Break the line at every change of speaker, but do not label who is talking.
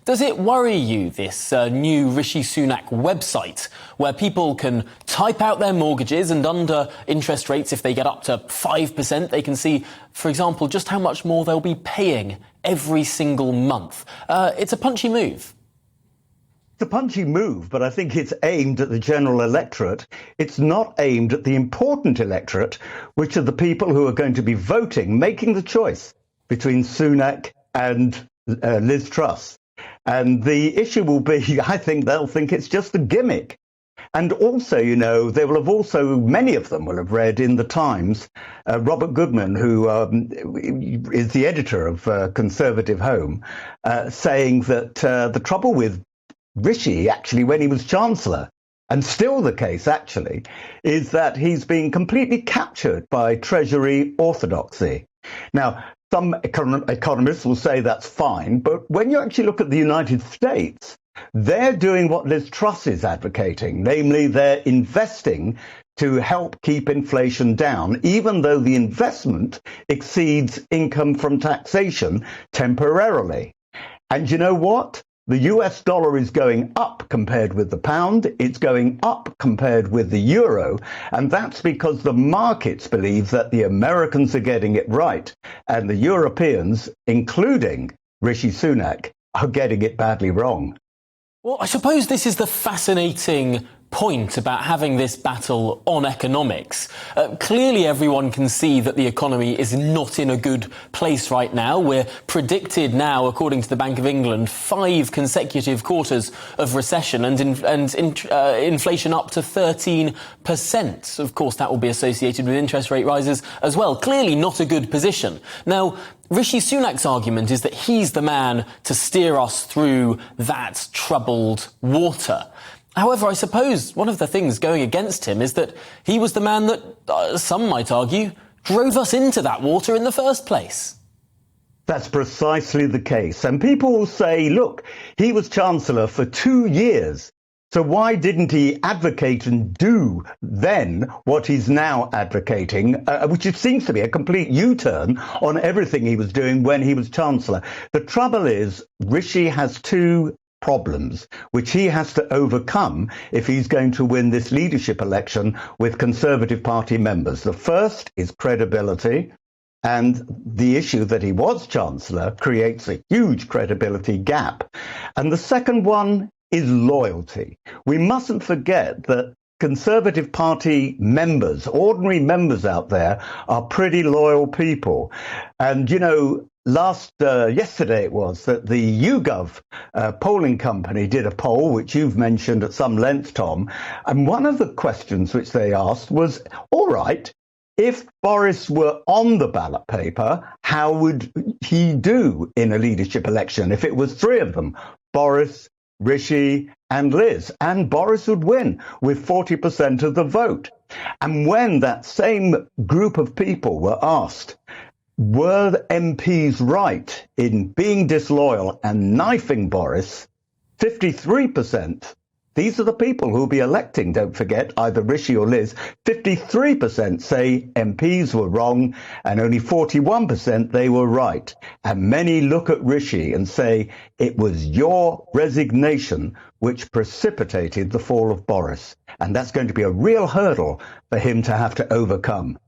Does it worry you, this new Rishi Sunak website, where people can type out their mortgages and under interest rates, if they get up to 5%, they can see, for example, just how much more they'll be paying every single month? It's a punchy move.
It's a punchy move, but I think it's aimed at the general electorate. It's not aimed at the important electorate, which are the people who are going to be voting, making the choice between Sunak and Liz Truss. And the issue will be, I think they'll think it's just a gimmick. And also, you know, they will have also, many of them will have read in the Times, Robert Goodman, who is the editor of Conservative Home, saying that the trouble with Rishi, actually, when he was Chancellor, and still the case, actually, is that he's been completely captured by Treasury orthodoxy. Now, some economists will say that's fine, but when you actually look at the United States, they're doing what Liz Truss is advocating, namely they're investing to help keep inflation down, even though the investment exceeds income from taxation temporarily. And you know what? The US dollar is going up compared with the pound. It's going up compared with the euro. And that's because the markets believe that the Americans are getting it right. And the Europeans, including Rishi Sunak, are getting it badly wrong.
Well, I suppose this is the fascinating point about having this battle on economics. Clearly, everyone can see that the economy is not in a good place right now. We're predicted now, according to the Bank of England, 5 consecutive quarters of recession and inflation up to 13%. Of course, that will be associated with interest rate rises as well. Clearly not a good position. Now, Rishi Sunak's argument is that he's the man to steer us through that troubled water. However, I suppose one of the things going against him is that he was the man that, some might argue, drove us into that water in the first place.
That's precisely the case. And people will say, look, he was Chancellor for 2 years. So why didn't he advocate and do then what he's now advocating, which it seems to be a complete U-turn on everything he was doing when he was Chancellor? The trouble is, Rishi has 2 problems which he has to overcome if he's going to win this leadership election with Conservative Party members. The first is credibility, and the issue that he was Chancellor creates a huge credibility gap. And the second one is loyalty. We mustn't forget that Conservative Party members, ordinary members out there, are pretty loyal people. And, you know, yesterday it was that the YouGov polling company did a poll, which you've mentioned at some length, Tom. And one of the questions which they asked was, all right, if Boris were on the ballot paper, how would he do in a leadership election? If it was 3 of them, Boris, Rishi and Liz, and Boris would win with 40% of the vote. And when that same group of people were asked, were the MPs right in being disloyal and knifing Boris, 53%, these are the people who will be electing, don't forget, either Rishi or Liz, 53% say MPs were wrong and only 41% they were right. And many look at Rishi and say it was your resignation which precipitated the fall of Boris. And that's going to be a real hurdle for him to have to overcome.